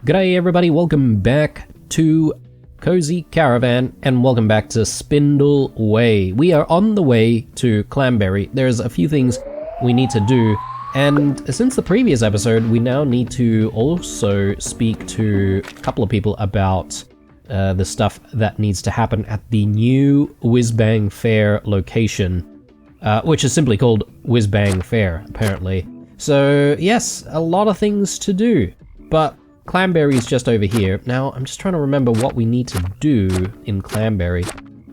G'day everybody, welcome back to Cozy Caravan and welcome back to Spindle Way. We are on the way to Clanberry. There's a few things we need to do, and since the previous episode we now need to also speak to a couple of people about the stuff that needs to happen at the new Whiz Bang Fair location, which is simply called Whiz Bang Fair apparently. So yes, a lot of things to do, but Clanberry is just over here. Now, I'm just trying to remember what we need to do in Clanberry.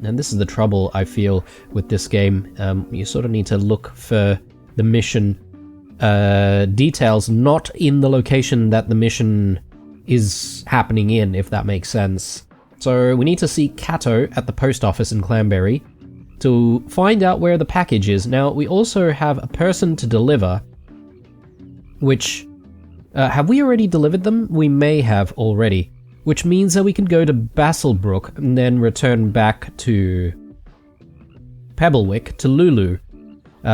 And this is the trouble I feel with this game. You sort of need to look for the mission details, not in the location that the mission is happening in, if that makes sense. So we need to see Cato at the post office in Clanberry to find out where the package is. Now, we also have a person to deliver, which... have we already delivered them? We may have already, which means that we can go to Basselbrook and then return back to Pebblewick to Lulu,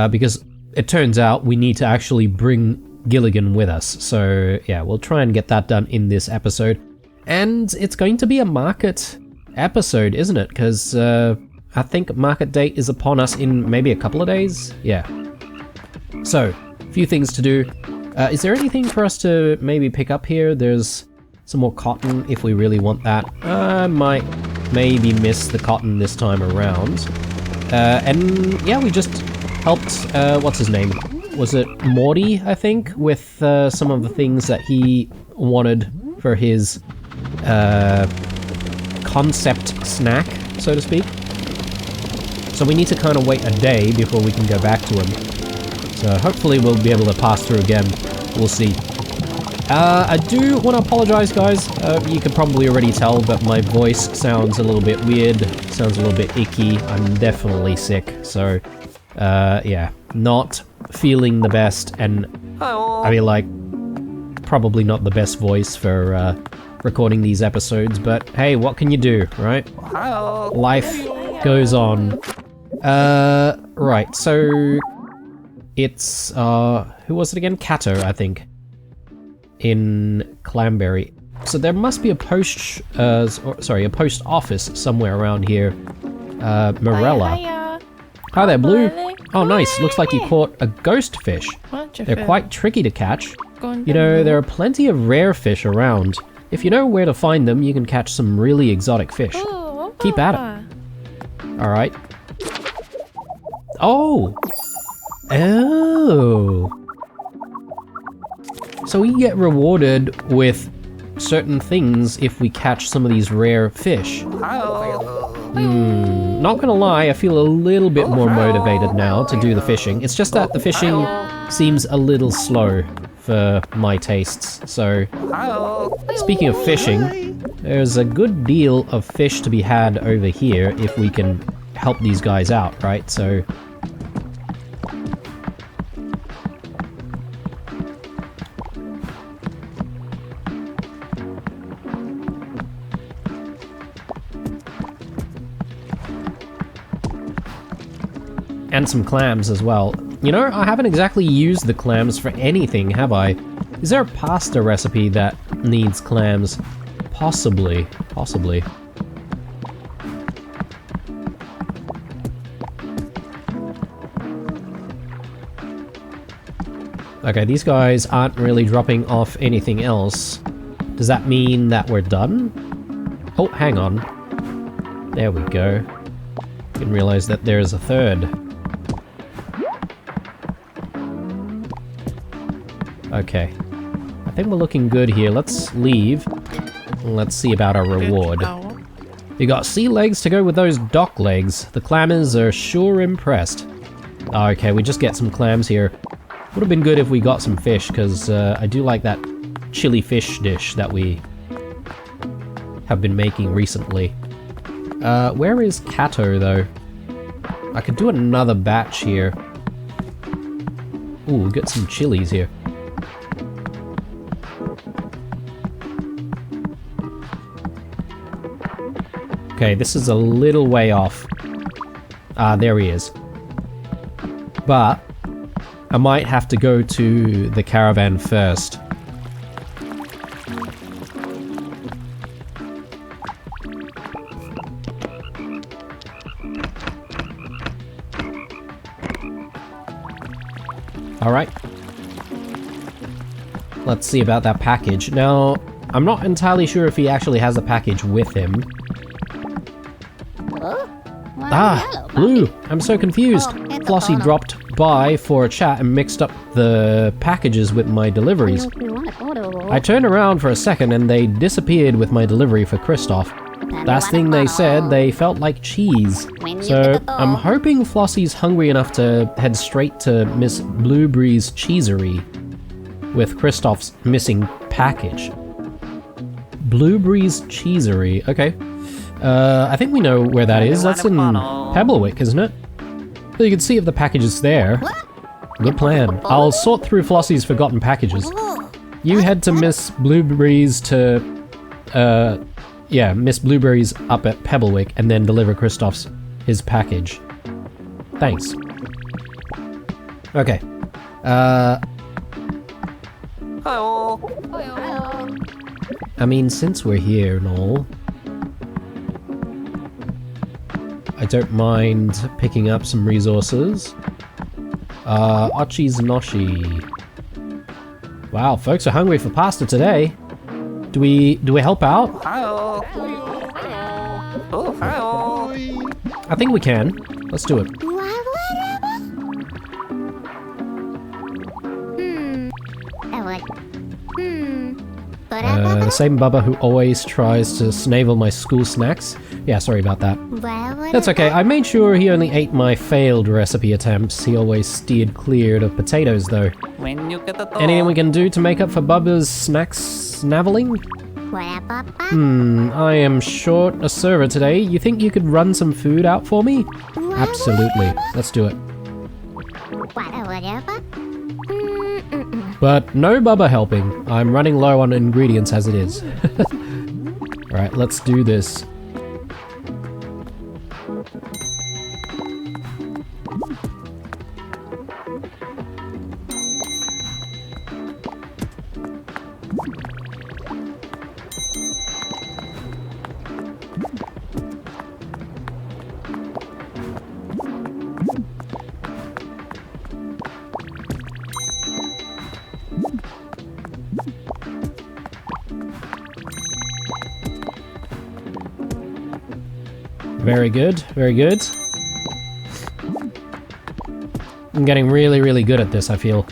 because it turns out we need to actually bring Gilligan with us. So yeah, we'll try and get that done in this episode. And it's going to be a market episode, isn't it? Because I think market date is upon us in maybe a couple of days. Yeah. So, a few things to do. Is there anything for us to maybe pick up here? There's some more cotton if we really want that. I might maybe miss the cotton this time around. And yeah, we just helped, what's his name? Was it Morty, I think? With some of the things that he wanted for his concept snack, so to speak. So we need to kind of wait a day before we can go back to him. So hopefully we'll be able to pass through again. We'll see. I do want to apologize, guys. You can probably already tell, but my voice sounds a little bit weird. Sounds a little bit icky. I'm definitely sick. So, yeah. Not feeling the best. And I mean, like, probably not the best voice for recording these episodes. But hey, what can you do, right? Life goes on. Right, so... It's, who was it again? Cato, I think. In Clanberry. So there must be a post office somewhere around here. Morella. Hi there, Blue. Oh, nice. Looks like you caught a ghost fish. They're quite tricky to catch. You know, there are plenty of rare fish around. If you know where to find them, you can catch some really exotic fish. Keep at it. Alright. Oh! Oh. So we get rewarded with certain things if we catch some of these rare fish. Not gonna lie, I feel a little bit more motivated now to do the fishing. It's just that the fishing seems a little slow for my tastes. So, speaking of fishing, there's a good deal of fish to be had over here if we can help these guys out, right? So... And some clams as well. You know, I haven't exactly used the clams for anything, have I? Is there a pasta recipe that needs clams? Possibly. Possibly. Okay, these guys aren't really dropping off anything else. Does that mean that we're done? Oh, hang on. There we go. Didn't realize that there's a third. Okay. I think we're looking good here. Let's leave. Let's see about our reward. We got sea legs to go with those dock legs. The clammers are sure impressed. Okay, we just get some clams here. Would have been good if we got some fish, because I do like that chili fish dish that we have been making recently. Where is Cato, though? I could do another batch here. Ooh, we got some chilies here. Okay, this is a little way off. Ah, there he is. But I might have to go to the caravan first. Alright. Let's see about that package. Now, I'm not entirely sure if he actually has a package with him. Ah, Blue! I'm so confused. Flossie dropped by for a chat and mixed up the packages with my deliveries. I turned around for a second and they disappeared with my delivery for Kristoff. Last thing they said, they felt like cheese. So, I'm hoping Flossie's hungry enough to head straight to Miss Blueberry's cheesery with Kristoff's missing package. Blueberry's cheesery, okay. I think we know where that is. That's in Pebblewick, isn't it? So you can see if the package is there. Good plan. I'll sort through Flossie's forgotten packages. You head to Miss Blueberry's Miss Blueberry's up at Pebblewick and then deliver Kristoff's his package. Thanks. Okay. I mean, since we're here and all, I don't mind picking up some resources. Ochi's Noshi. Wow, folks are hungry for pasta today. Do we help out? I think we can. Let's do it. The same Bubba who always tries to snavel my school snacks. Yeah, sorry about that. That's okay, I made sure he only ate my failed recipe attempts. He always steered clear of potatoes, though. Anything we can do to make up for Bubba's snacks snaveling? I am short a server today. You think you could run some food out for me? Absolutely. Let's do it. But no Bubba helping. I'm running low on ingredients as it is. Alright, let's do this. Very good, very good. I'm getting really, really good at this, I feel.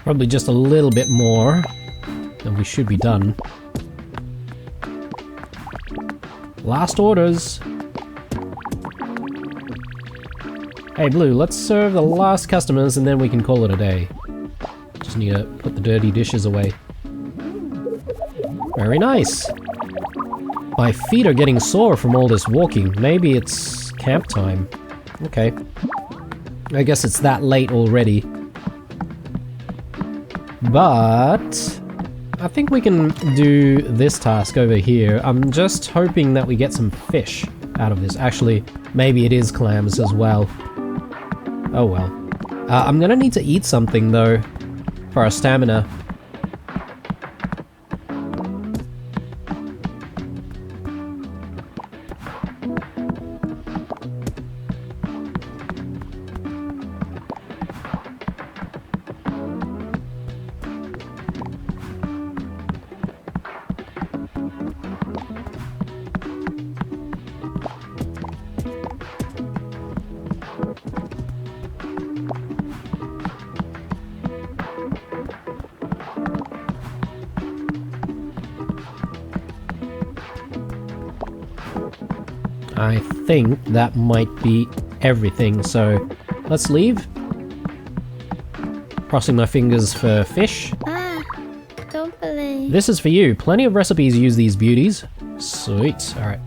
Probably just a little bit more, and we should be done. Last orders. Hey Blue, let's serve the last customers and then we can call it a day. Just need to put the dirty dishes away. Very nice. My feet are getting sore from all this walking. Maybe it's camp time. Okay. I guess it's that late already. But I think we can do this task over here. I'm just hoping that we get some fish out of this. Actually, maybe it is clams as well. Oh well. I'm gonna need to eat something though for our stamina. I think that might be everything, so let's leave. Crossing my fingers for fish. Don't believe. This is for you. Plenty of recipes use these beauties. Sweet. Alright.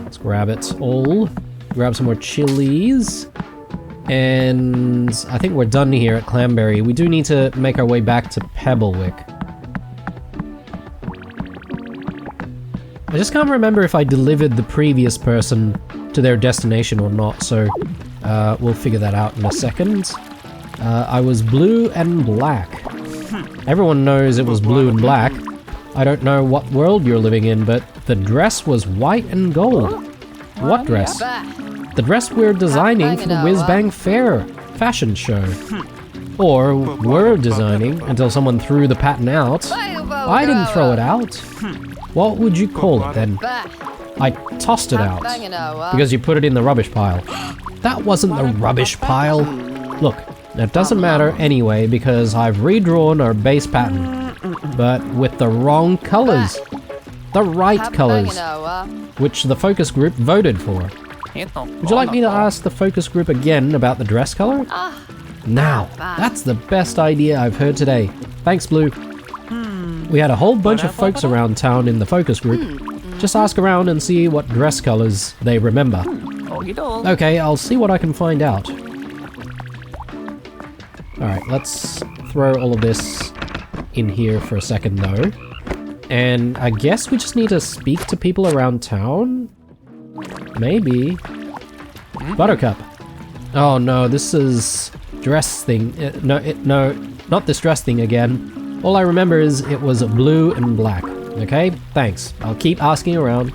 Let's grab it all. Grab some more chilies. And I think we're done here at Clamberry. We do need to make our way back to Pebblewick. I just can't remember if I delivered the previous person to their destination or not, so we'll figure that out in a second. I was blue and black. Everyone knows it was blue and black. I don't know what world you're living in, but the dress was white and gold. What dress? The dress we're designing for the Whiz Bang Fair fashion show. Or were designing until someone threw the pattern out. I didn't throw it out. What would you call it then? I tossed it out because you put it in the rubbish pile. That wasn't the rubbish pile. Look, it doesn't matter anyway because I've redrawn our base pattern, but with the wrong colors. The right colors, which the focus group voted for. Would you like me to ask the focus group again about the dress color? Now, that's the best idea I've heard today. Thanks, Blue. We had a whole bunch of folks around town in the focus group. Just ask around and see what dress colors they remember. Okay, I'll see what I can find out. Alright, let's throw all of this in here for a second though. And I guess we just need to speak to people around town? Maybe. Buttercup. Oh no, this is dress thing. No, not this dress thing again. All I remember is it was blue and black. Okay, thanks. I'll keep asking around.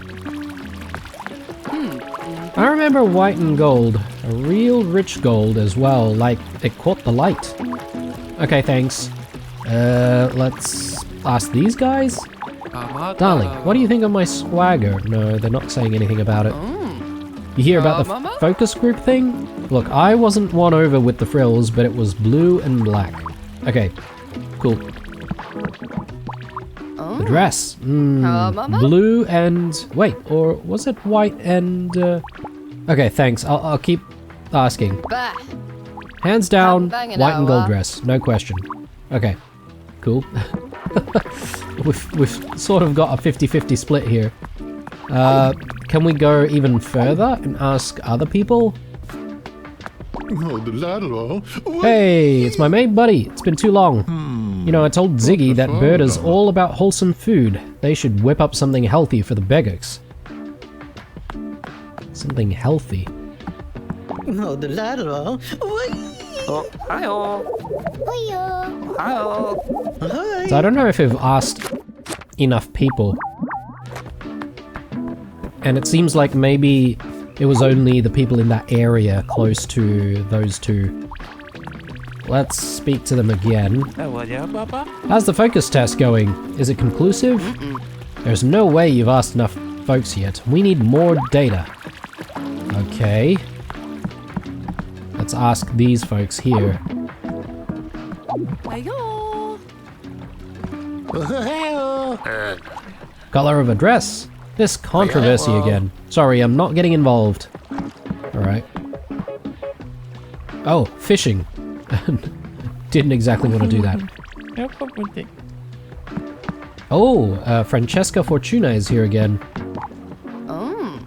I remember white and gold. A real rich gold as well, like it caught the light. Okay, thanks. Let's ask these guys? Darling, what do you think of my swagger? No, they're not saying anything about it. You hear about the focus group thing? Look, I wasn't won over with the frills, but it was blue and black. Okay, cool. The dress. Blue and... wait, or was it white and... Okay, thanks. I'll keep asking. Hands down, white and gold dress. No question. Okay, cool. We've sort of got a 50-50 split here. Can we go even further and ask other people? Hey, it's my mate buddy. It's been too long. You know, I told Ziggy that Bird is all about wholesome food. They should whip up something healthy for the beggars. Something healthy. So I don't know if we've asked enough people. And it seems like maybe it was only the people in that area close to those two. Let's speak to them again. How's the focus test going? Is it conclusive? There's no way you've asked enough folks yet. We need more data. Okay. Let's ask these folks here. Color of a dress? This controversy again. Sorry, I'm not getting involved. Alright. Oh, fishing. Didn't exactly want to do that. Oh, Francesca Fortuna is here again.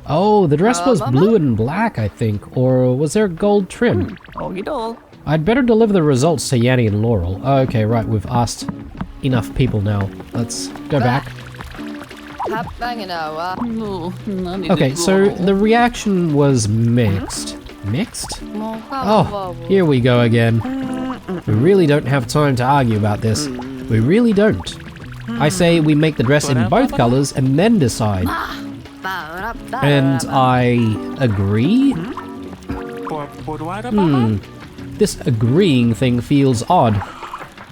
Oh, the dress was blue and black, I think. Or was there gold trim? I'd better deliver the results to Yanni and Laurel. Okay, right, we've asked enough people now. Let's go back. Okay, so the reaction was mixed. Mixed? Oh, here we go again. We really don't have time to argue about this. We really don't. I say we make the dress in both colors and then decide. And I agree? This agreeing thing feels odd.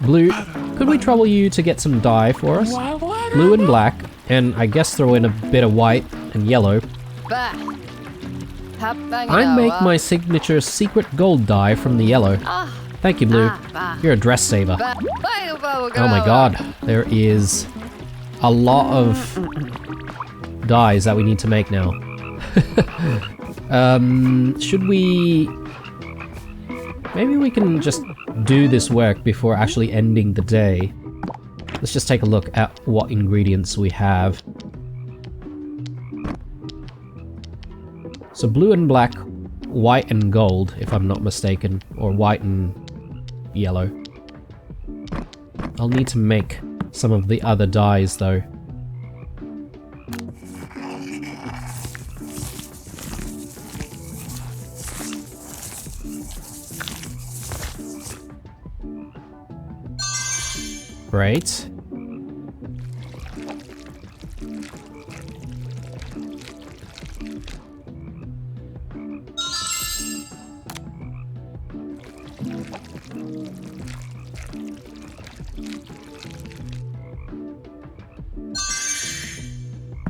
Blue, could we trouble you to get some dye for us? Blue and black, and I guess throw in a bit of white and yellow. I make my signature secret gold dye from the yellow. Thank you, Blue. You're a dress saver. Oh my god, there is a lot of dyes that we need to make now. Should we... Maybe we can just do this work before actually ending the day. Let's just take a look at what ingredients we have. So blue and black, white and gold, if I'm not mistaken, or white and yellow. I'll need to make some of the other dyes though. Great.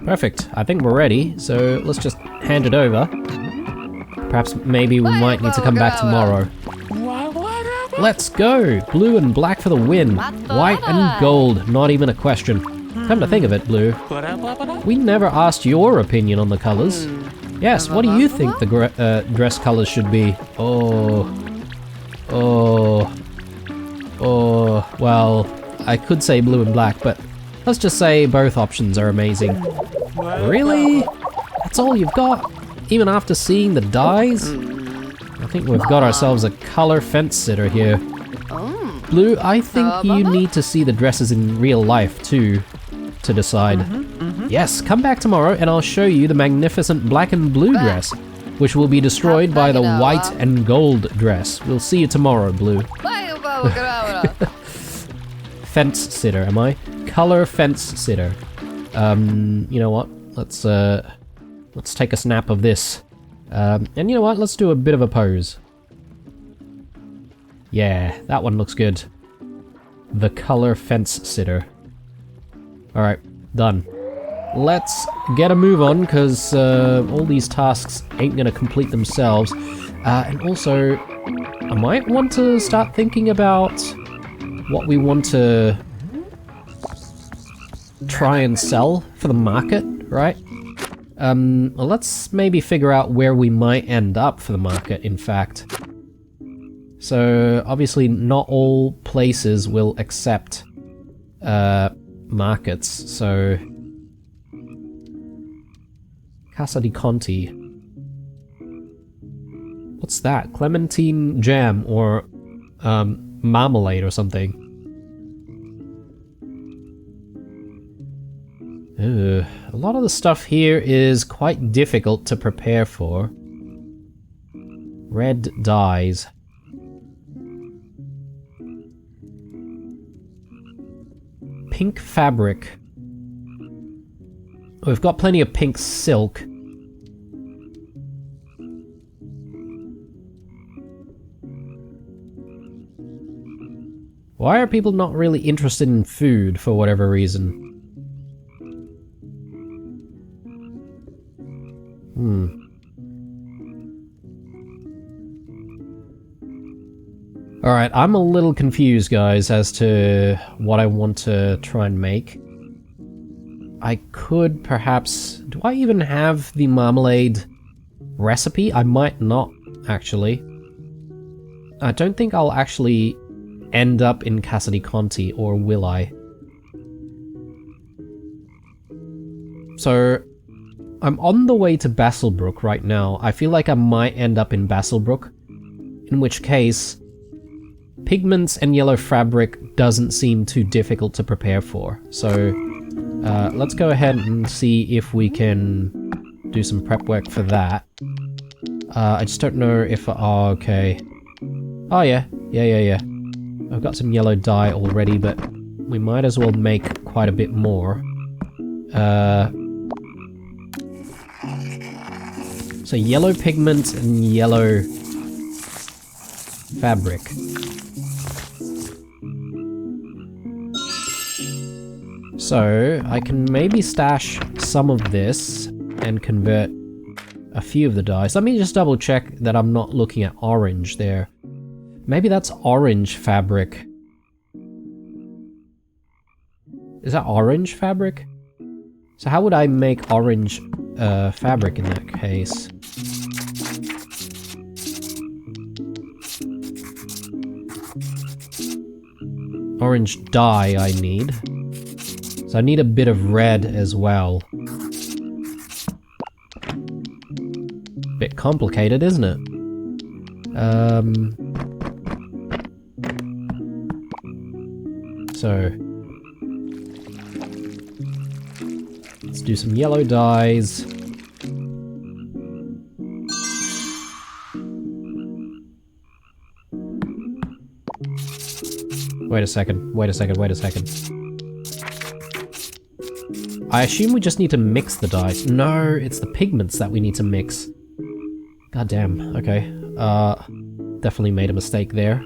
Perfect. I think we're ready, so let's just hand it over. Perhaps maybe we might need to come back tomorrow. Let's go! Blue and black for the win. White and gold, not even a question. Come to think of it, Blue, we never asked your opinion on the colors. Yes, what do you think the dress colors should be? Oh, well, I could say blue and black, but let's just say both options are amazing. Really? That's all you've got? Even after seeing the dyes? I think we've got ourselves a color fence sitter here. Blue, I think you need to see the dresses in real life too, to decide. Yes, come back tomorrow and I'll show you the magnificent black and blue dress, which will be destroyed by the white and gold dress. We'll see you tomorrow, Blue. Fence sitter, am I? Color fence sitter. You know what? Let's take a snap of this. And you know what? Let's do a bit of a pose. Yeah, that one looks good. The color fence sitter. Alright, done. Let's get a move on, because all these tasks ain't gonna complete themselves. And also, I might want to start thinking about what we want to try and sell for the market, right? Well, let's maybe figure out where we might end up for the market, in fact. So, obviously not all places will accept markets, so... Casa di Conti. What's that? Clementine jam or marmalade or something. A lot of the stuff here is quite difficult to prepare for. Red dyes. Pink fabric. We've got plenty of pink silk. Why are people not really interested in food for whatever reason? Alright, I'm a little confused, guys, as to what I want to try and make. I could perhaps... Do I even have the marmalade recipe? I might not, actually. I don't think I'll actually end up in Casa di Conti, or will I? So, I'm on the way to Basselbrook right now. I feel like I might end up in Basselbrook, in which case, pigments and yellow fabric doesn't seem too difficult to prepare for. So, let's go ahead and see if we can do some prep work for that. I just don't know if... Oh, okay. Oh, yeah. Yeah. I've got some yellow dye already, but we might as well make quite a bit more. So yellow pigment and yellow fabric. So I can maybe stash some of this and convert a few of the dyes. Let me just double check that I'm not looking at orange there. Maybe that's orange fabric. Is that orange fabric? So how would I make orange fabric in that case? Orange dye I need. So I need a bit of red as well. complicated, isn't it? So let's do some yellow dyes. Wait a second. I assume we just need to mix the dyes. No, it's the pigments that we need to mix. God damn, okay. Definitely made a mistake there.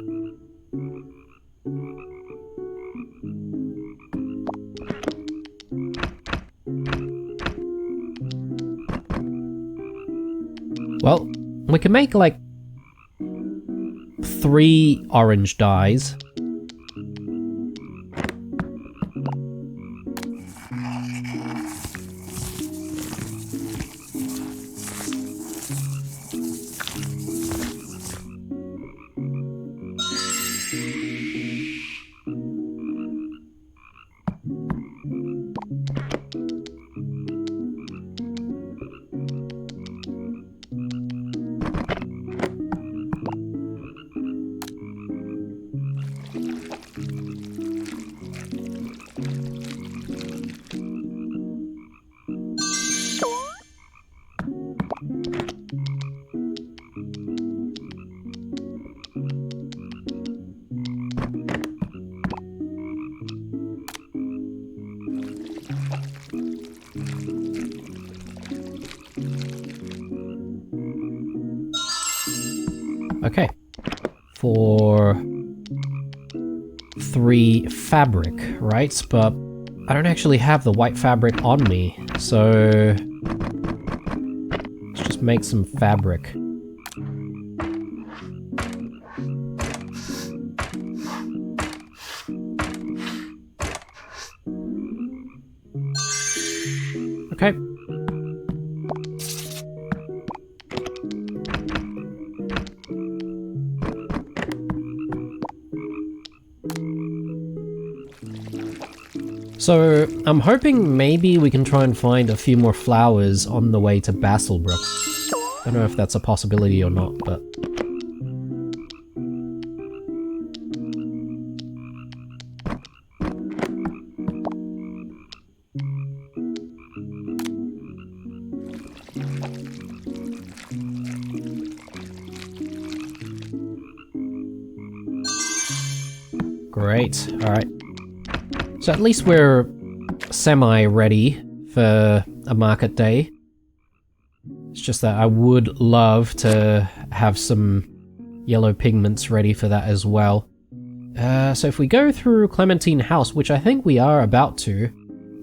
Well, we can make like 3 orange dyes. Okay. For 3 fabric, right? But I don't actually have the white fabric on me, so let's just make some fabric. Okay. So, I'm hoping maybe we can try and find a few more flowers on the way to Basselbrook. I don't know if that's a possibility or not, but... Great, alright. So at least we're semi-ready for a market day. It's just that I would love to have some yellow pigments ready for that as well. So if we go through Clementine House, which I think we are about to,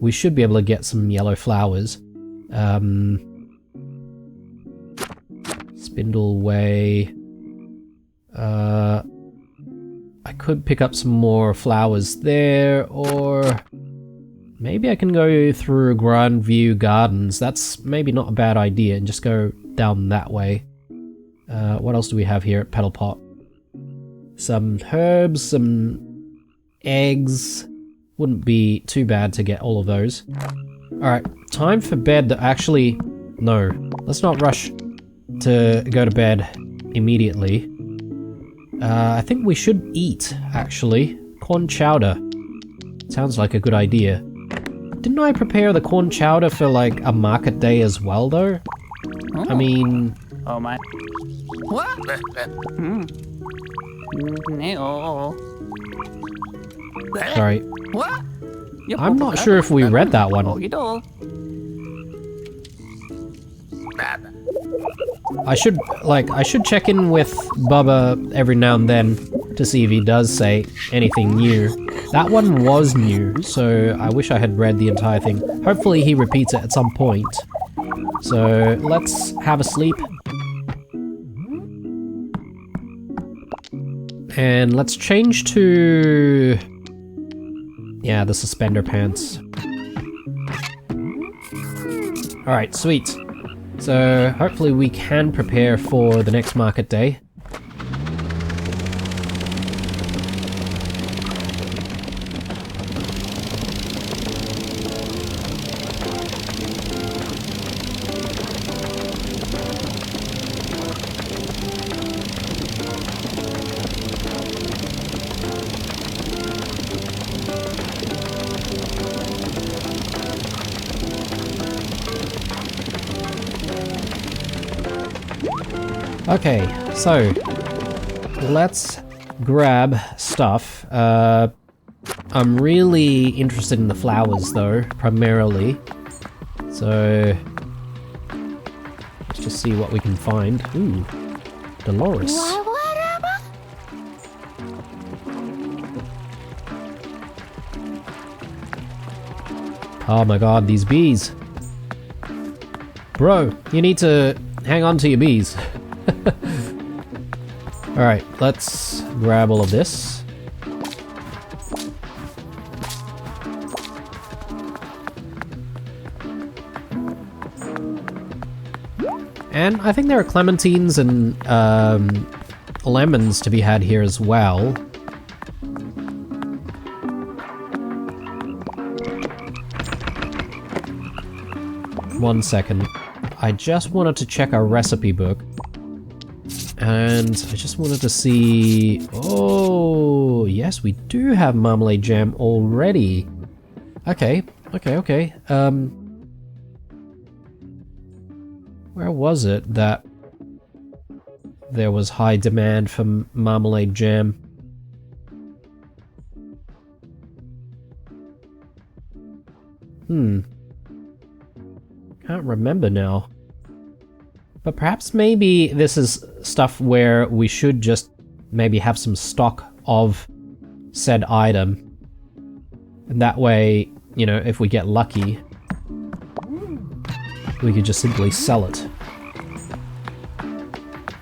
we should be able to get some yellow flowers. Spindle Way. I could pick up some more flowers there, or maybe I can go through Grandview Gardens. That's maybe not a bad idea, and just go down that way. What else do we have here at Petal Pot? Some herbs, some eggs. Wouldn't be too bad to get all of those. Alright, time for bed. Actually, no. Let's not rush to go to bed immediately. I think we should eat, actually. Corn chowder. Sounds like a good idea. Didn't I prepare the corn chowder for, like, a market day as well, though? Oh. I mean... Oh my... What? No. Sorry. What? I'm not sure if we read that one. I should check in with Bubba every now and then to see if he does say anything new. That one was new, so I wish I had read the entire thing. Hopefully he repeats it at some point. So let's have a sleep. And let's change to... yeah, the suspender pants. Alright, sweet. So, hopefully we can prepare for the next market day. Okay, so let's grab stuff. I'm really interested in the flowers though, primarily. So let's just see what we can find. Ooh, Dolores. Oh my god, these bees. Bro, you need to hang on to your bees. Alright, let's grab all of this. And I think there are clementines and lemons to be had here as well. One second. I just wanted to check our recipe book. And I just wanted to see... Oh, yes, we do have marmalade jam already. Okay. Where was it that there was high demand for marmalade jam? Can't remember now. But perhaps maybe this is stuff where we should just maybe have some stock of said item. And that way, you know, if we get lucky, we could just simply sell it.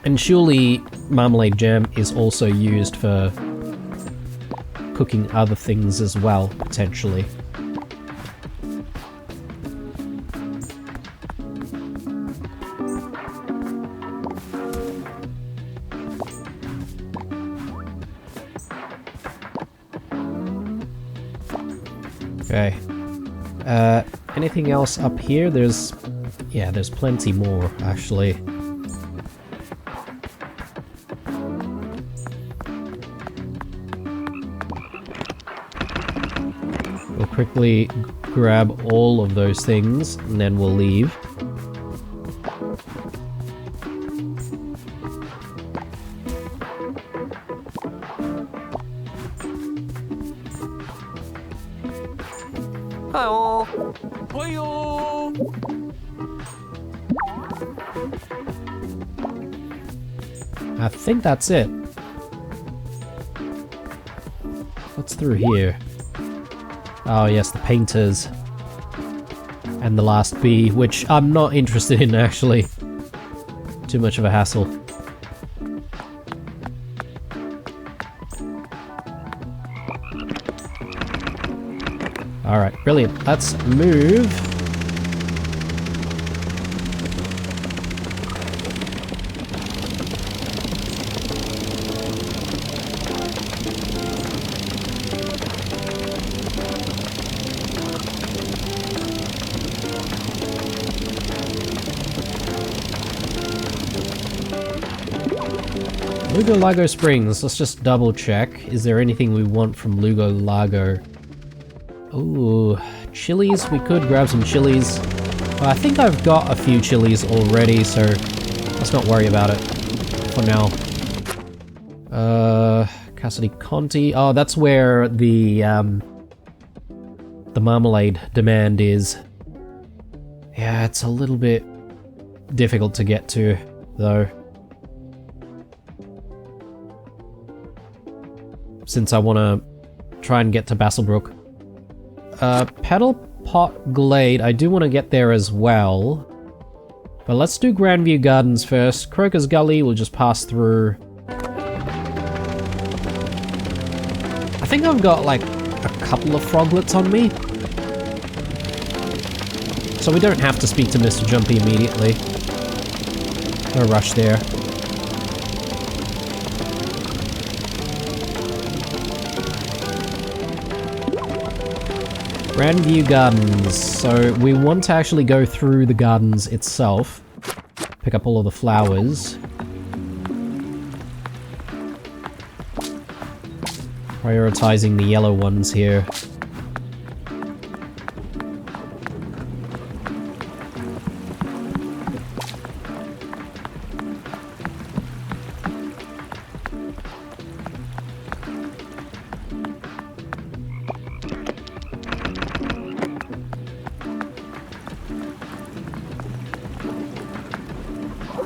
And surely marmalade jam is also used for cooking other things as well, potentially. Okay. Anything else up here? There's plenty more, actually. We'll quickly grab all of those things, and then we'll leave. Hi-oh. Hi-oh. I think that's it. What's through here? Oh yes, the painters. And the last bee, which I'm not interested in actually. Too much of a hassle. Alright, brilliant. Let's move. Lugo Lago Springs. Let's just double check. Is there anything we want from Lugo Lago? Ooh, chilies. We could grab some chilies. I think I've got a few chilies already, so let's not worry about it for now. Cassidy Conti. Oh, that's where the marmalade demand is. Yeah, it's a little bit difficult to get to, though. Since I want to try and get to Basselbrook. Petal Pot Glade, I do want to get there as well. But let's do Grandview Gardens first. Croker's Gully, we'll just pass through. I think I've got like a couple of froglets on me. So we don't have to speak to Mr. Jumpy immediately. No rush there. Grandview Gardens. So we want to actually go through the gardens itself. Pick up all of the flowers. Prioritizing the yellow ones here.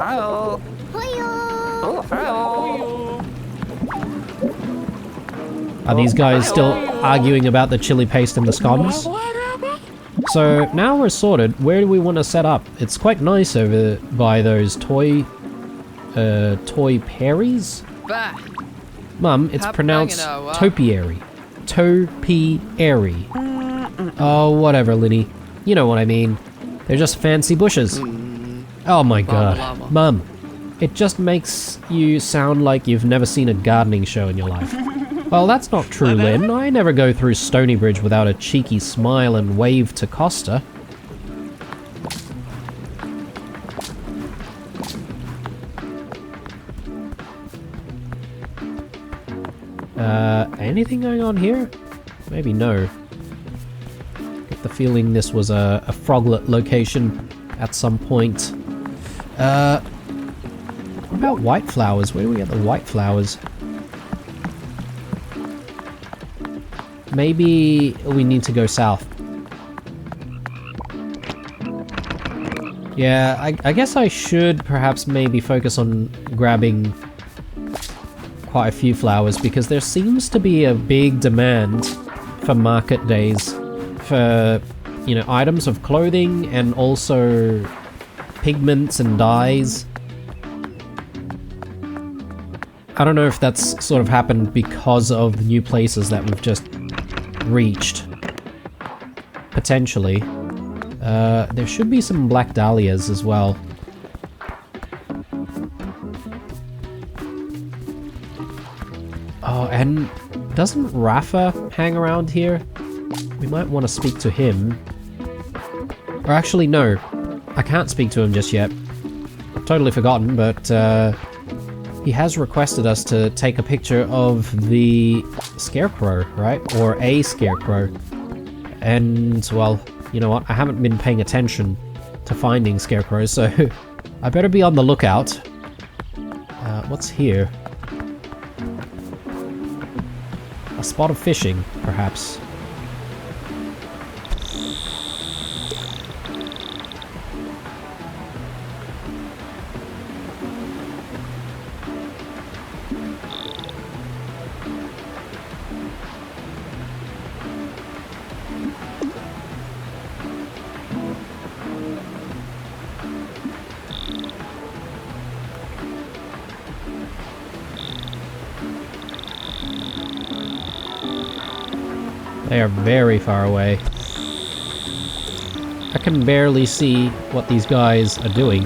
Hello. Oh, hello. Are these guys still arguing about the chili paste and the scones? So now we're sorted. Where do we want to set up? It's quite nice over by those toy Perries? Bah. Mum, it's Hap pronounced banging, what? topiary. Topiary. Oh, whatever, Linny. You know what I mean. They're just fancy bushes. Oh my god. llama. Mum, it just makes you sound like you've never seen a gardening show in your life. Well, that's not true, Lynn. I never go through Stony Bridge without a cheeky smile and wave to Costa. Anything going on here? Maybe no. Get the feeling this was a froglet location at some point. What about white flowers? Where do we get the white flowers? Maybe we need to go south. Yeah, I guess I should perhaps maybe focus on grabbing quite a few flowers because there seems to be a big demand for market days for, you know, items of clothing and also pigments and dyes. I don't know if that's sort of happened because of the new places that we've just reached. Potentially. There should be some black dahlias as well. Oh, and doesn't Rafa hang around here? We might want to speak to him. Or actually, no. I can't speak to him just yet. Totally forgotten, but he has requested us to take a picture of the scarecrow, right? Or a scarecrow. And, well, you know what? I haven't been paying attention to finding scarecrows, so I better be on the lookout. What's here? A spot of fishing, perhaps. They are very far away. I can barely see what these guys are doing.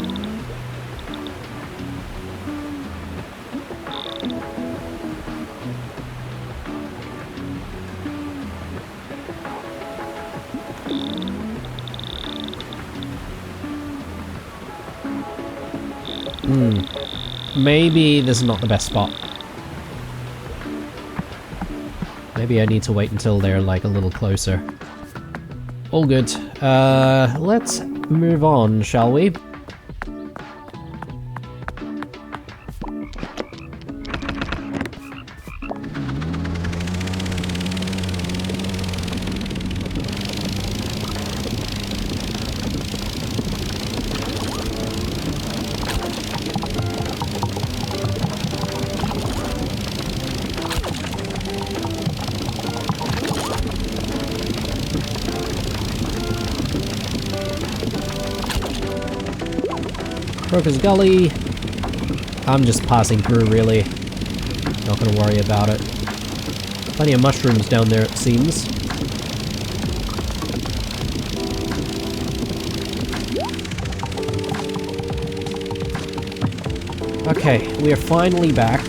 Maybe this is not the best spot. Maybe I need to wait until they're like a little closer. All good. Let's move on, shall we? Crocus Gully. I'm just passing through, really. Not gonna worry about it. Plenty of mushrooms down there, it seems. Okay, we are finally back.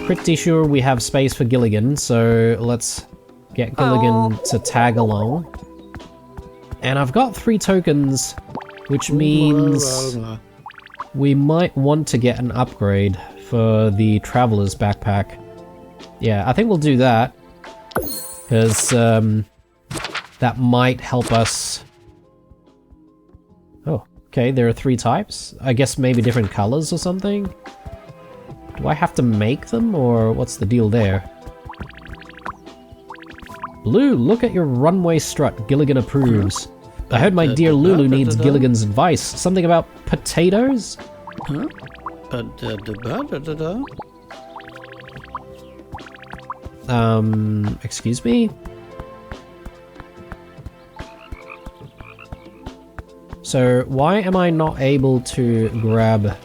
Pretty sure we have space for Gilligan, so let's get Gilligan to tag along. And I've got 3 tokens, which means we might want to get an upgrade for the Traveler's Backpack. Yeah, I think we'll do that, because that might help us. Oh, okay, there are 3 types. I guess maybe different colors or something? Do I have to make them, or what's the deal there? Blue, look at your runway strut. Gilligan approves. I heard my dear Lulu needs Gilligan's advice. Something about potatoes? Huh? Excuse me? So, why am I not able to grab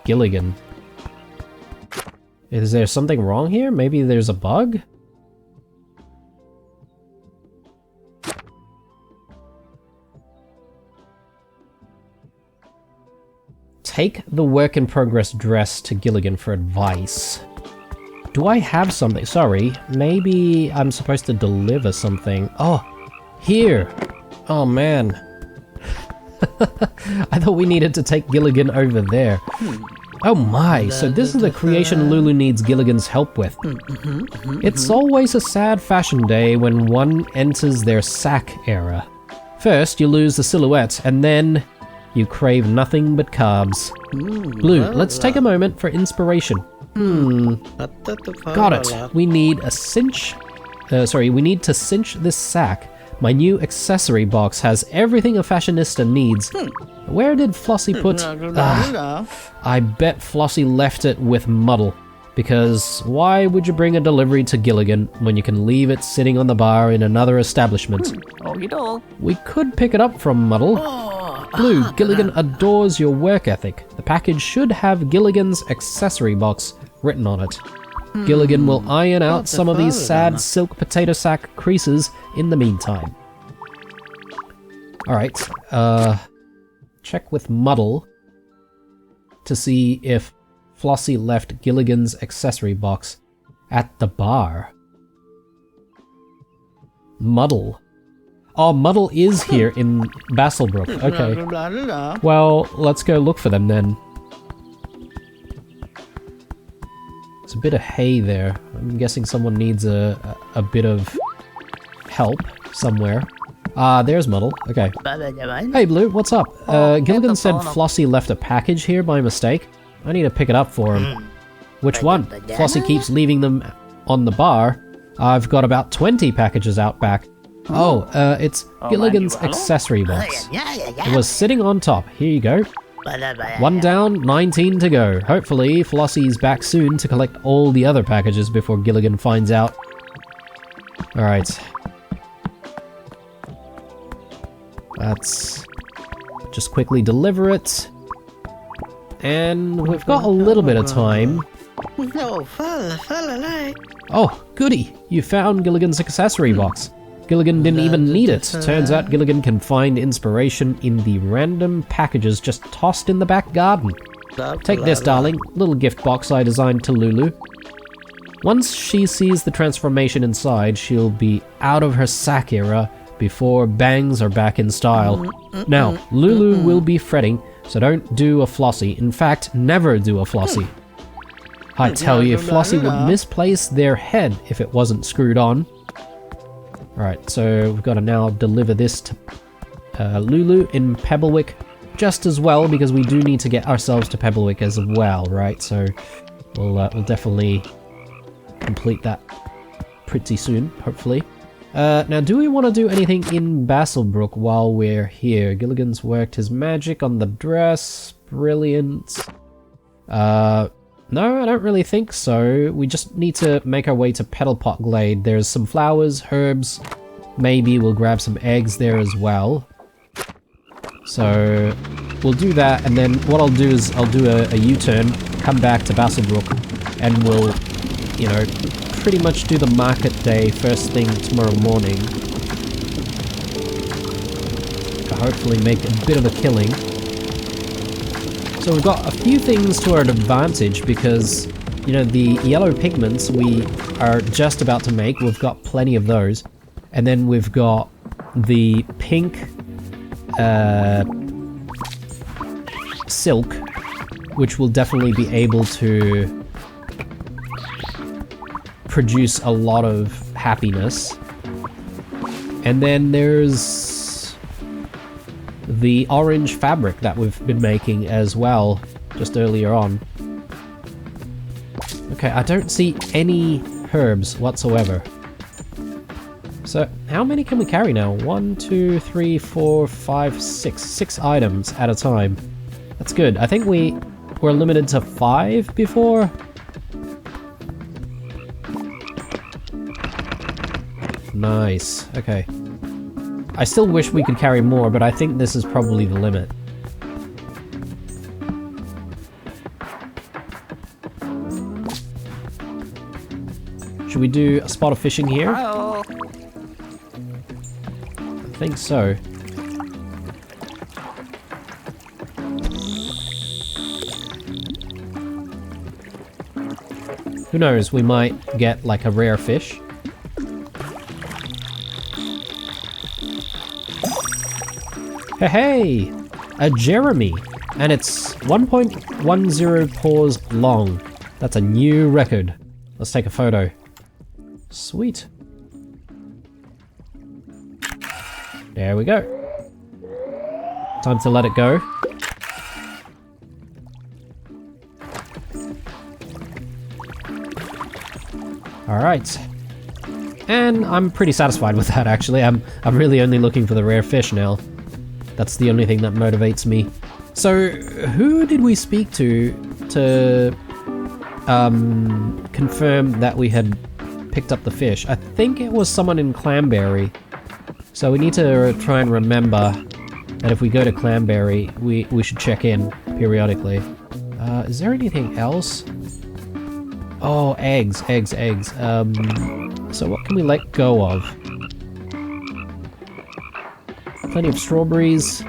Gilligan? Is there something wrong here? Maybe there's a bug? Take the work-in-progress dress to Gilligan for advice. Do I have something? Sorry, maybe I'm supposed to deliver something. Oh, here! Oh man. I thought we needed to take Gilligan over there. Oh my, so this is the creation Lulu needs Gilligan's help with. It's always a sad fashion day when one enters their sack era. First, you lose the silhouette, and then you crave nothing but carbs. Blue, let's take a moment for inspiration. Got it. We need a cinch. We need to cinch this sack. My new accessory box has everything a fashionista needs. Where did Flossie put... I bet Flossie left it with Muddle. Because why would you bring a delivery to Gilligan when you can leave it sitting on the bar in another establishment? We could pick it up from Muddle. Blue, Gilligan adores your work ethic. The package should have Gilligan's accessory box written on it. Gilligan will iron out some of these sad silk potato sack creases in the meantime. Alright, check with Muddle to see if Flossie left Gilligan's accessory box at the bar. Muddle. Oh, Muddle is here in Basselbrook. Okay. Well, let's go look for them then. There's a bit of hay there. I'm guessing someone needs a bit of help somewhere. Ah, there's Muddle. Okay. Hey, Blue, what's up? Gilligan said Flossie left a package here by mistake. I need to pick it up for him. Which one? Flossie keeps leaving them on the bar. I've got about 20 packages out back. Oh, it's Gilligan's accessory box. It was sitting on top. Here you go. 1 down, 19 to go. Hopefully, Flossie's back soon to collect all the other packages before Gilligan finds out. Alright. Let's just quickly deliver it. And we've got a little bit of time. Oh, goody! You found Gilligan's accessory box. Gilligan didn't even need it. Turns out Gilligan can find inspiration in the random packages just tossed in the back garden. Take this, darling. Little gift box I designed to Lulu. Once she sees the transformation inside, she'll be out of her sack era before bangs are back in style. Now, Lulu will be fretting, so don't do a Flossie. In fact, never do a Flossie. I tell you, Flossie would misplace their head if it wasn't screwed on. Alright, so we've got to now deliver this to Lulu in Pebblewick just as well, because we do need to get ourselves to Pebblewick as well, right? So we'll definitely complete that pretty soon, hopefully. Now, do we want to do anything in Basselbrook while we're here? Gilligan's worked his magic on the dress. Brilliant. No, I don't really think so. We just need to make our way to Petalpot Glade. There's some flowers, herbs. Maybe we'll grab some eggs there as well. So we'll do that, and then what I'll do is I'll do a U-turn, come back to Basselbrook, and we'll, you know, pretty much do the market day first thing tomorrow morning. To hopefully make a bit of a killing. So we've got a few things to our advantage because, you know, the yellow pigments we are just about to make, we've got plenty of those. And then we've got the pink silk, which will definitely be able to produce a lot of happiness. And then there's the orange fabric that we've been making as well, just earlier on. Okay, I don't see any herbs whatsoever. So, how many can we carry now? 1, 2, 3, 4, 5, 6. 6 items at a time. That's good. I think we were limited to 5 before. Nice. Okay. I still wish we could carry more, but I think this is probably the limit. Should we do a spot of fishing here? Hello. I think so. Who knows, we might get like a rare fish. Hey, a Jeremy, and it's 1.10 paws long. That's a new record. Let's take a photo. Sweet. There we go. Time to let it go. All right. And I'm pretty satisfied with that, actually. I'm really only looking for the rare fish now. That's the only thing that motivates me. So, who did we speak to confirm that we had picked up the fish? I think it was someone in Clamberry. So we need to try and remember that if we go to Clamberry, we should check in periodically. Is there anything else? Oh, eggs. So what can we let go of? Plenty of strawberries.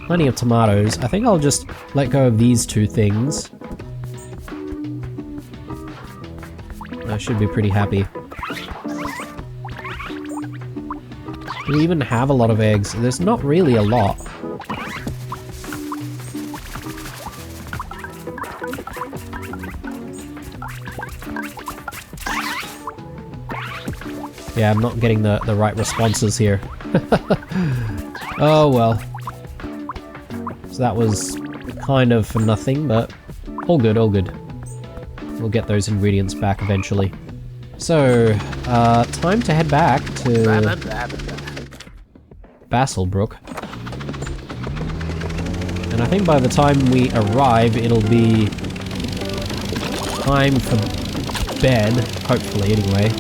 Plenty of tomatoes. I think I'll just let go of these 2 things. I should be pretty happy. Do we even have a lot of eggs? There's not really a lot. Yeah, I'm not getting the right responses here. Oh well. So that was kind of for nothing, but all good, all good. We'll get those ingredients back eventually. So, time to head back to Basselbrook. And I think by the time we arrive, it'll be time for bed, hopefully anyway.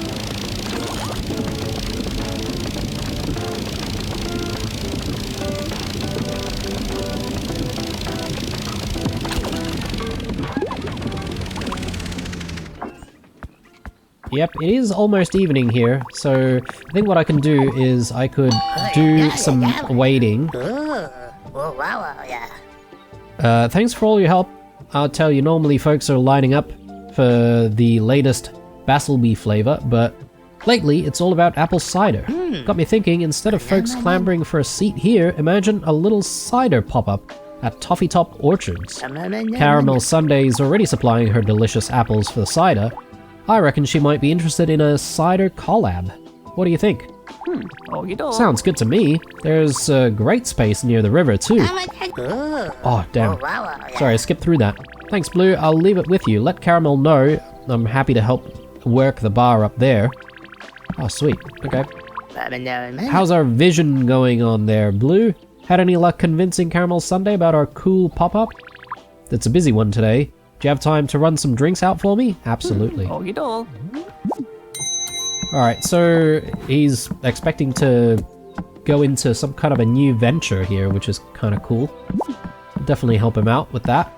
Yep, it is almost evening here, so I think what I can do is I could do some waiting. Thanks for all your help. I'll tell you, normally folks are lining up for the latest Basselby flavor, but lately it's all about apple cider. Got me thinking, instead of folks clambering for a seat here, imagine a little cider pop-up at Toffee Top Orchards. Caramel Sunday is already supplying her delicious apples for the cider. I reckon she might be interested in a cider collab. What do you think? Oh, you don't. Sounds good to me. There's a great space near the river too. Oh, damn. Sorry, I skipped through that. Thanks, Blue. I'll leave it with you. Let Caramel know I'm happy to help work the bar up there. Oh, sweet. Okay. How's our vision going on there, Blue? Had any luck convincing Caramel Sunday about our cool pop-up? It's a busy one today. Do you have time to run some drinks out for me? Absolutely. Oh, you don't. Alright, so he's expecting to go into some kind of a new venture here, which is kind of cool. Definitely help him out with that.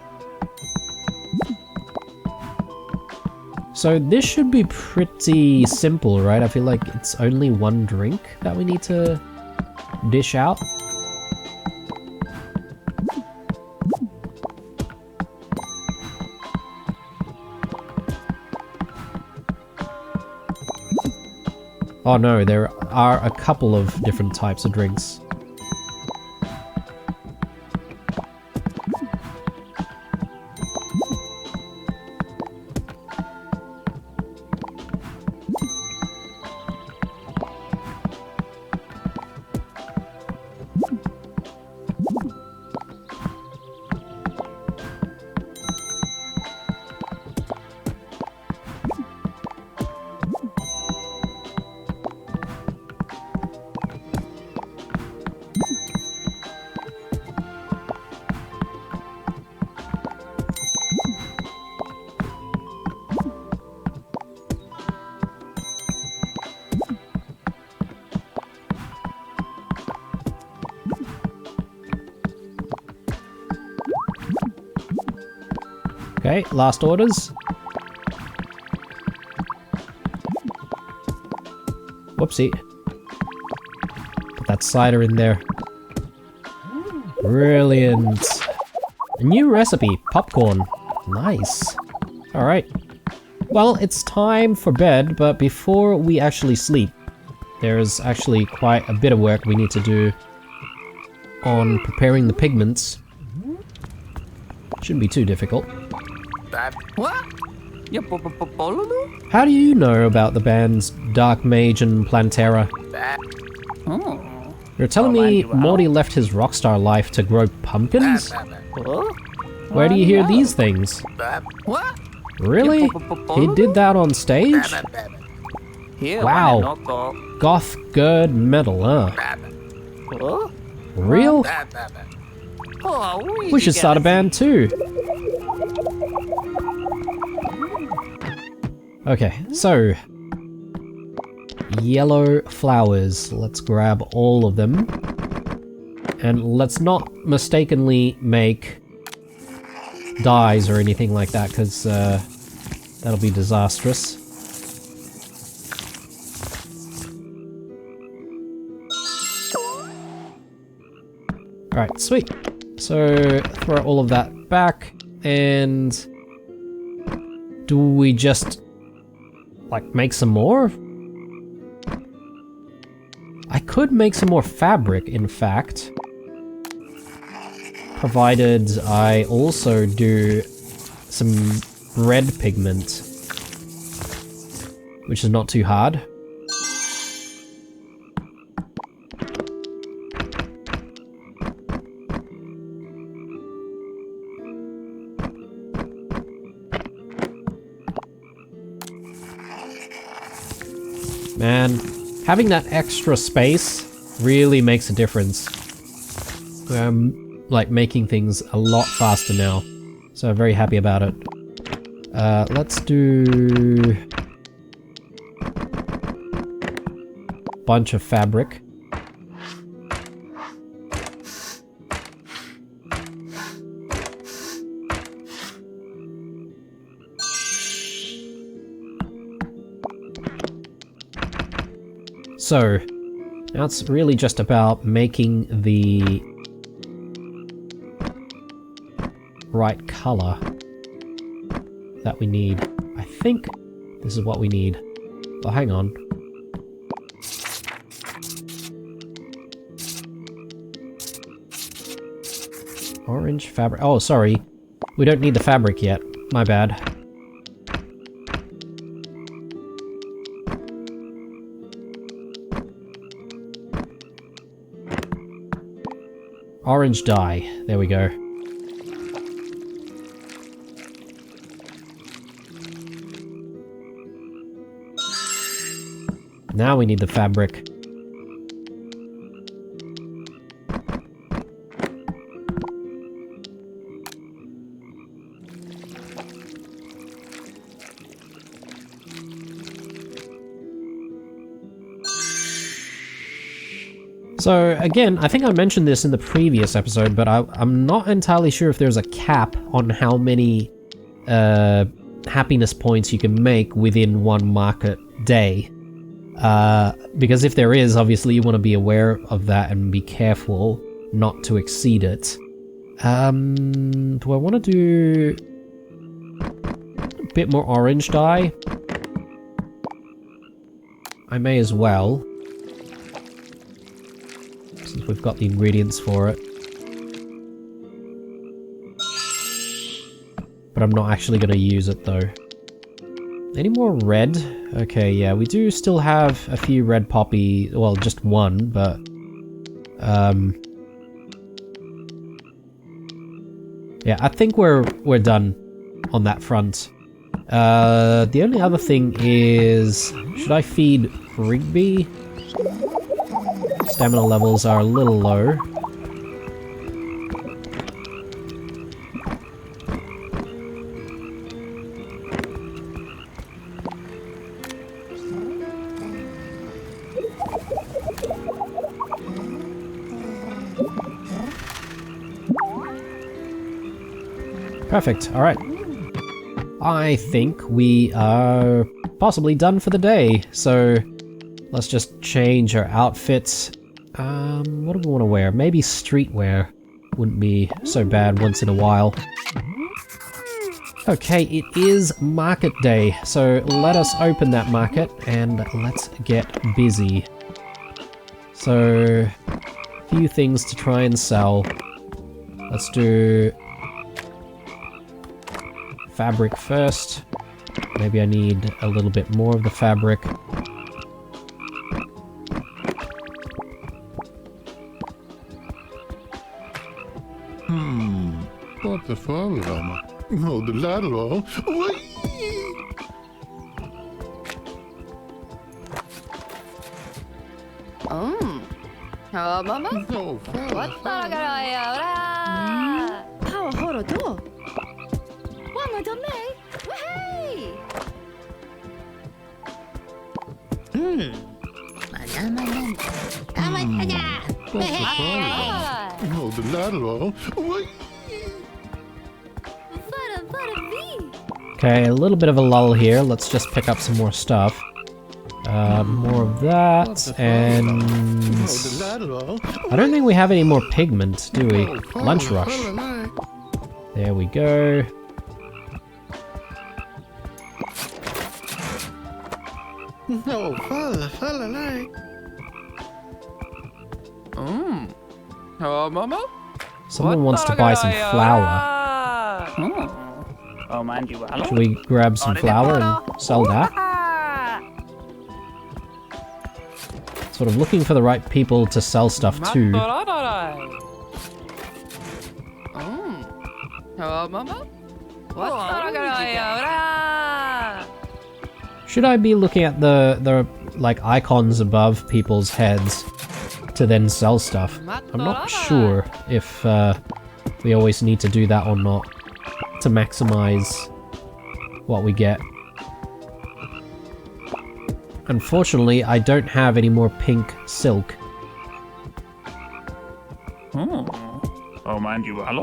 So this should be pretty simple, right? I feel like it's only 1 drink that we need to dish out. Oh no, there are a couple of different types of drinks. Okay, last orders. Whoopsie. Put that cider in there. Brilliant. A new recipe, popcorn. Nice. Alright. Well, it's time for bed, but before we actually sleep, there's actually quite a bit of work we need to do on preparing the pigments. Shouldn't be too difficult. What? How do you know about the bands Dark Mage and Plantera? You're telling me Morty left his rockstar life to grow pumpkins? Where do you hear these things? What? Really? He did that on stage? Wow. Goth Gerd metal, huh? Real? We should start a band too. Okay, so yellow flowers. Let's grab all of them. And let's not mistakenly make dyes or anything like that, because that'll be disastrous. Alright, sweet. So, throw all of that back, and do we just, like, make some more? I could make some more fabric, in fact. Provided I also do some red pigment, which is not too hard. Man, having that extra space really makes a difference. Like making things a lot faster now, so I'm very happy about it. Let's do bunch of fabric. So now it's really just about making the right color that we need. I think this is what we need. Well, hang on. Orange fabric. Oh, sorry. We don't need the fabric yet. My bad. Orange dye. There we go. Now we need the fabric. So again, I think I mentioned this in the previous episode, but I'm not entirely sure if there's a cap on how many happiness points you can make within one market day. Because if there is, obviously you want to be aware of that and be careful not to exceed it. Do I want to do a bit more orange dye? I may as well, since we've got the ingredients for it. But I'm not actually going to use it though. Any more red? Okay, yeah, we do still have a few red poppy, well, just one, but yeah, I think we're done on that front. The only other thing is, should I feed Rigby? Stamina levels are a little low. Perfect, alright. I think we are possibly done for the day, so let's just change our outfits. What do we want to wear? Maybe streetwear wouldn't be so bad once in a while. Okay, it is market day, so let us open that market and let's get busy. So, a few things to try and sell. Let's do fabric first. Maybe I need a little bit more of the fabric. What the fuck, Rama? No, the lateral. Mama? No, What How horo do? Wa madame? Hey! No, the lateral. Okay, a little bit of a lull here. Let's just pick up some more stuff. More of that, and I don't think we have any more pigment, do we? Lunch rush. There we go. No, fella, like. Mama? Someone wants to buy some flour. Oh, man, you are. Should we grab some flour and sell that? Sort of looking for the right people to sell stuff to. Mama? Should I be looking at the like icons above people's heads to then sell stuff? I'm not sure if we always need to do that or not to maximize what we get. Unfortunately, I don't have any more pink silk. Oh, man, you are.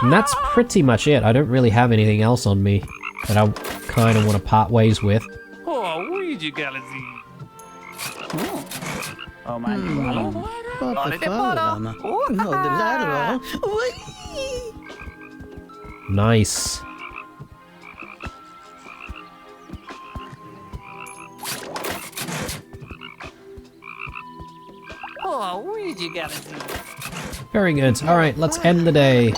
And that's pretty much it. I don't really have anything else on me that I kind of want to part ways with. Oh, Ouija Galaxy. Oh, man, you are. What the fuck, Rama? No, the lateral. Nice. Oh, Ouija Galaxy. Very good. Alright, let's end the day.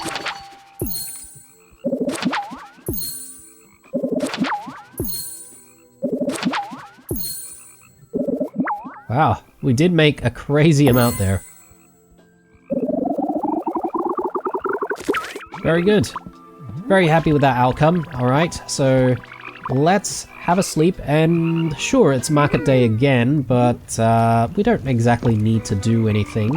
Wow, we did make a crazy amount there. Very good. Very happy with that outcome. Alright, so let's have a sleep, and sure, it's market day again, but we don't exactly need to do anything.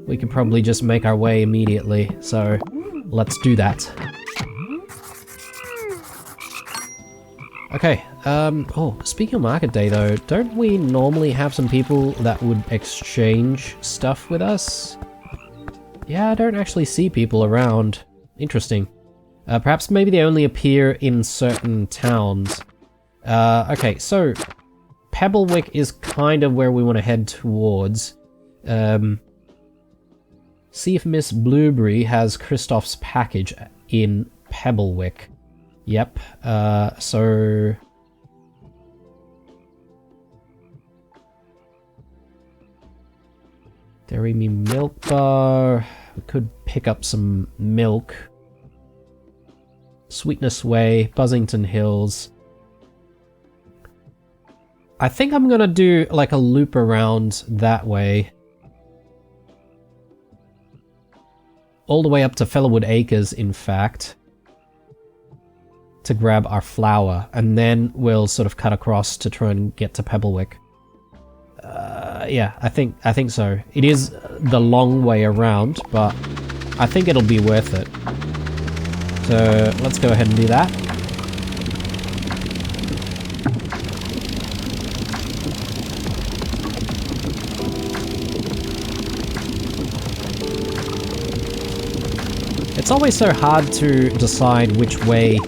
We could probably just make our way immediately, so let's do that. Okay, oh, speaking of market day though, don't we normally have some people that would exchange stuff with us? Yeah, I don't actually see people around. Interesting. Perhaps maybe they only appear in certain towns. Okay, so Pebblewick is kind of where we want to head towards. See if Miss Blueberry has Kristoff's package in Pebblewick. Yep, so... Dairy Me Milk Bar... We could pick up some milk. Sweetness Way, Buzzington Hills. I think I'm gonna do like a loop around that way. All the way up to Fellowwood Acres, in fact. To grab our flour, and then we'll sort of cut across to try and get to Pebblewick. Yeah, I think so. It is the long way around, but I think it'll be worth it. So let's go ahead and do that. It's always so hard to decide which way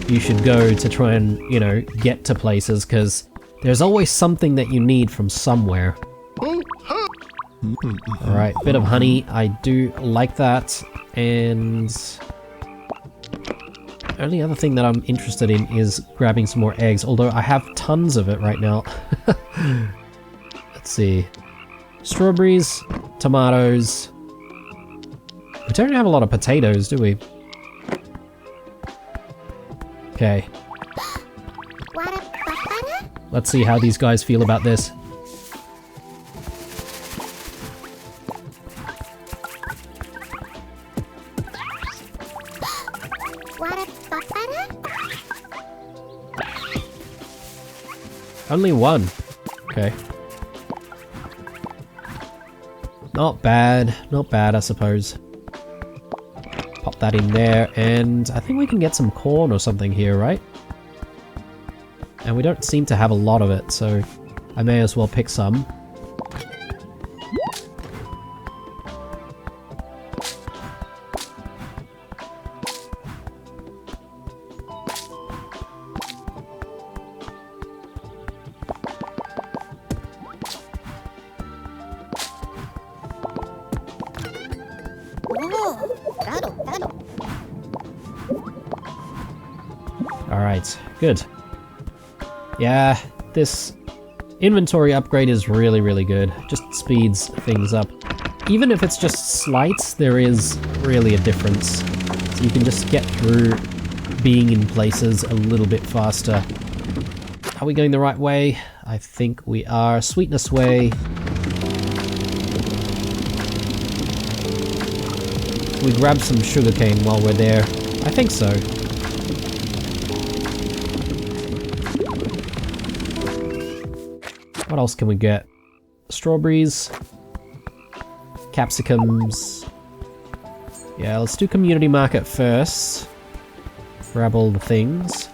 you should go to try and, you know, get to places, because there's always something that you need from somewhere. Alright, bit of honey. I do like that. And the only other thing that I'm interested in is grabbing some more eggs, although I have tons of it right now. Let's see. Strawberries, tomatoes. We don't have a lot of potatoes, do we? Okay. Let's see how these guys feel about this. Only one. Okay. Not bad, I suppose. Pop that in there, and I think we can get some corn or something here, right? And we don't seem to have a lot of it, so I may as well pick some. Alright, good. Yeah, this inventory upgrade is really good. Just speeds things up. Even if it's just slight, there is really a difference. So you can just get through being in places a little bit faster. Are we going the right way? I think we are. Sweetness Way. We grab some sugarcane while we're there. I think so. What else can we get? Strawberries. Capsicums. Yeah, let's do community market first. Grab all the things.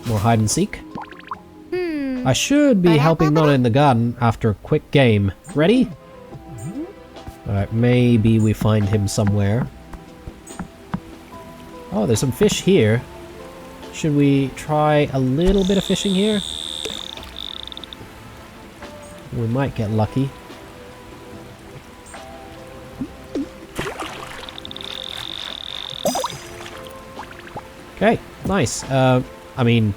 More hide and seek. I should be helping Nonna in the garden after a quick game. Ready? Alright, maybe we find him somewhere. Oh, there's some fish here. Should we try a little bit of fishing here? We might get lucky. Okay, nice. I mean,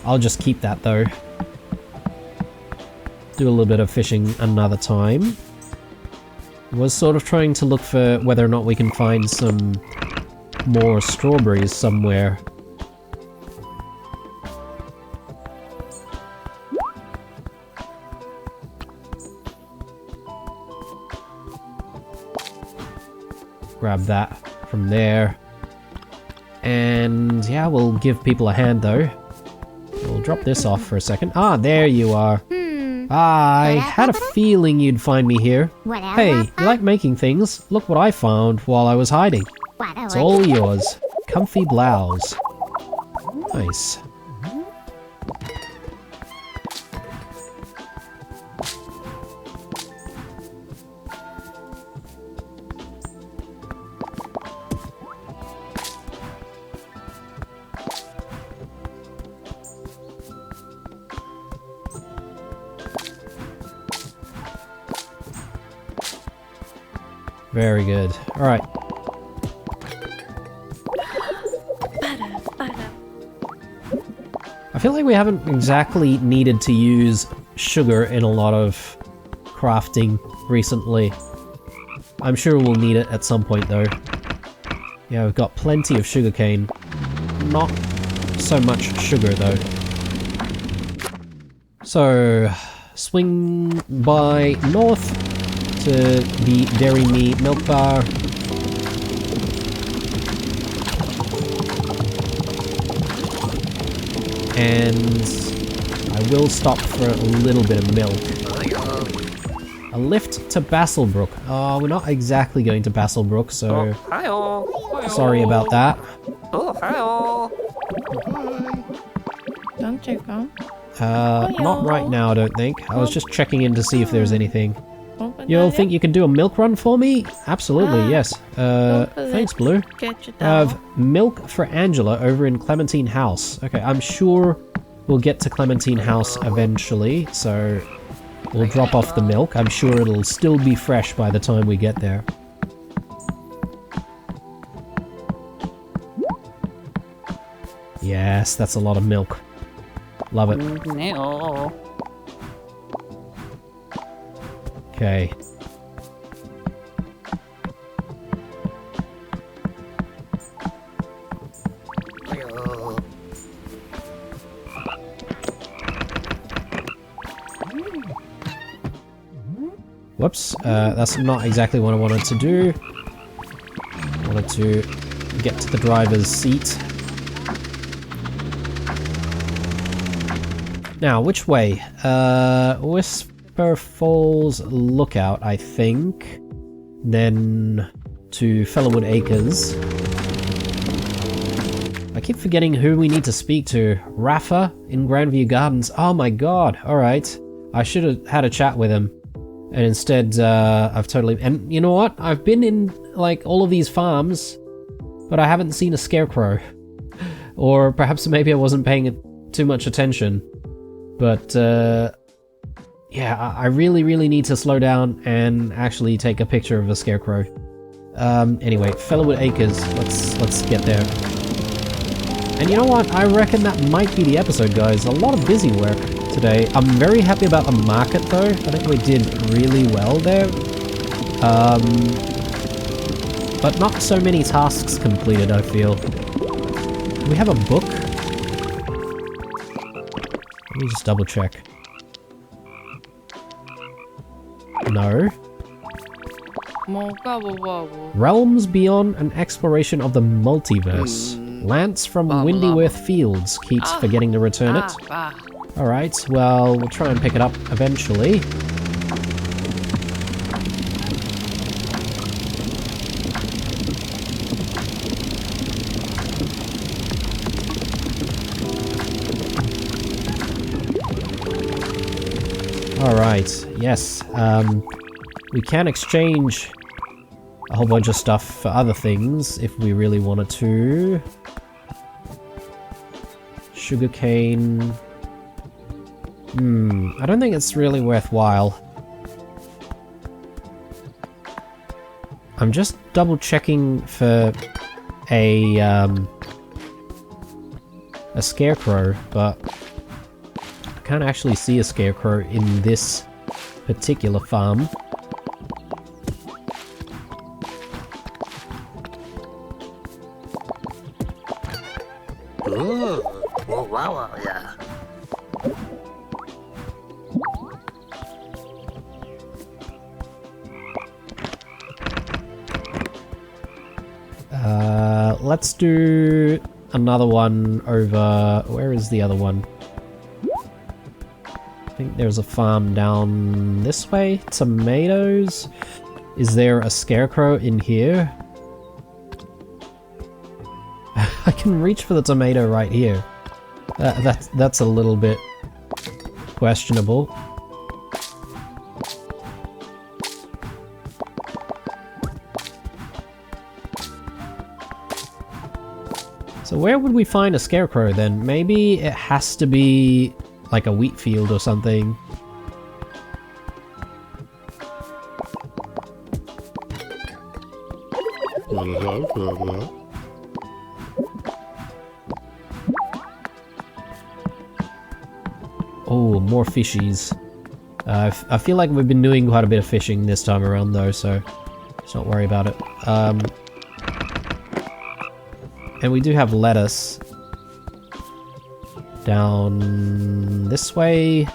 I'll just keep that though. Do a little bit of fishing another time. Was sort of trying to look for whether or not we can find some more strawberries somewhere. Grab that from there. And yeah, we'll give people a hand though. We'll drop this off for a second. Ah, there you are. I had a feeling you'd find me here. Hey, you like making things? Look what I found while I was hiding. It's all yours. Comfy blouse. Nice. Very good. Alright. I feel like we haven't exactly needed to use sugar in a lot of crafting recently. I'm sure we'll need it at some point though. Yeah, we've got plenty of sugarcane. Not so much sugar though. So, swing by north to the Dairy Me milk bar. And I will stop for a little bit of milk. A lift to Basselbrook. Oh, we're not exactly going to Basselbrook, so sorry about that. 지금? Not right now, I don't think. I was just checking in to see if there's anything. 어, You'll think you can do a milk run for me? Absolutely, yes. Thanks, Blue. Get you I have down. milk for Angela over in Clementine House. Okay, I'm sure we'll get to Clementine House eventually, so we'll drop off the milk. I'm sure it'll still be fresh by the time we get there. Yes, that's a lot of milk. Love it. 네요. Okay. Whoops, that's not exactly what I wanted to do. I wanted to get to the driver's seat. Now, which way? Whisper Falls Lookout, I think. Then to Fellowwood Acres. I keep forgetting who we need to speak to. Rafa in Grandview Gardens. Oh my god, alright. I should have had a chat with him. And instead, I've totally... And you know what? I've been in, like, all of these farms, but I haven't seen a scarecrow. Or perhaps maybe I wasn't paying too much attention. But, yeah, I really, really need to slow down and actually take a picture of a scarecrow. Anyway, Fellowwood Acres, let's get there. And you know what? I reckon that might be the episode, guys. A lot of busy work today. I'm very happy about the market, though. I think we did really well there. But not so many tasks completed, I feel. Do we have a book? Let me just double check. No. 뭐가. Realms Beyond an Exploration of the Multiverse. Lance from Windyworth Fields keeps forgetting to return it. Alright, well, we'll try and pick it up eventually. Alright, yes. We can exchange a whole bunch of stuff for other things if we really wanted to. Sugarcane. I don't think it's really worthwhile. I'm just double checking for a scarecrow, but I can't actually see a scarecrow in this particular farm. Wow, yeah. Let's do another one over... Where is the other one? I think there's a farm down this way. Tomatoes. Is there a scarecrow in here? I can reach for the tomato right here. That's a little bit questionable. So where would we find a scarecrow then? Maybe it has to be like a wheat field or something. Oh, more fishies. I feel like we've been doing quite a bit of fishing this time around though, so let's not worry about it. And we do have lettuce down this way.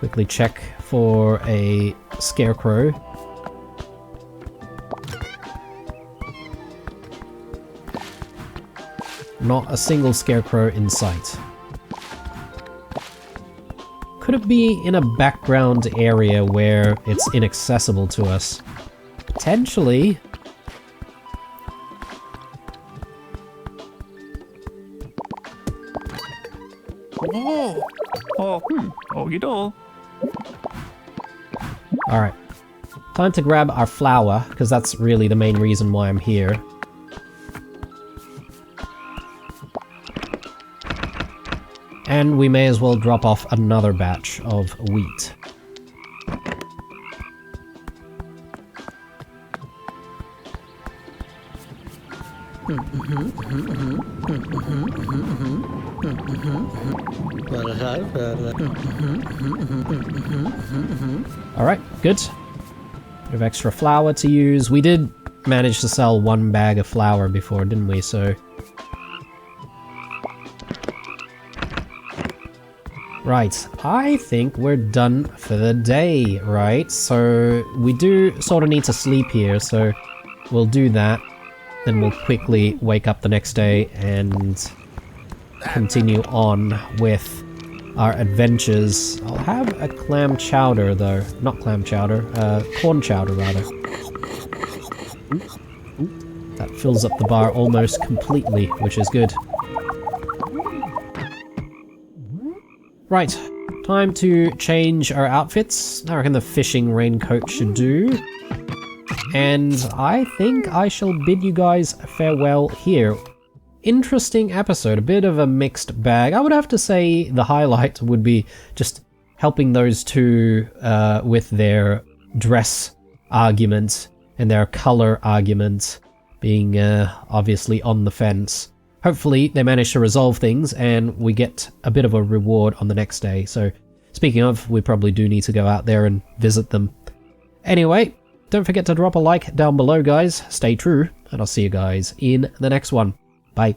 Quickly check for a scarecrow. Not a single scarecrow in sight. Could it be in a background area where it's inaccessible to us? Potentially. Oh, oh, you do. Alright. Time to grab our flour, because that's really the main reason why I'm here. And we may as well drop off another batch of wheat. Alright, good. Bit of extra flour to use. We did manage to sell one bag of flour before, didn't we? So... Right, I think we're done for the day, right? So we do sort of need to sleep here, so we'll do that. Then we'll quickly wake up the next day and continue on with our adventures. I'll have a clam chowder though. Not clam chowder, corn chowder rather. That fills up the bar almost completely, which is good. Right, time to change our outfits. I reckon the fishing raincoat should do. And I think I shall bid you guys farewell here. Interesting episode, a bit of a mixed bag. I would have to say the highlight would be just helping those two with their dress arguments and their color arguments, being obviously on the fence. Hopefully they manage to resolve things and we get a bit of a reward on the next day. So speaking of, we probably do need to go out there and visit them. Anyway, don't forget to drop a like down below, guys. Stay true, and I'll see you guys in the next one. Bye.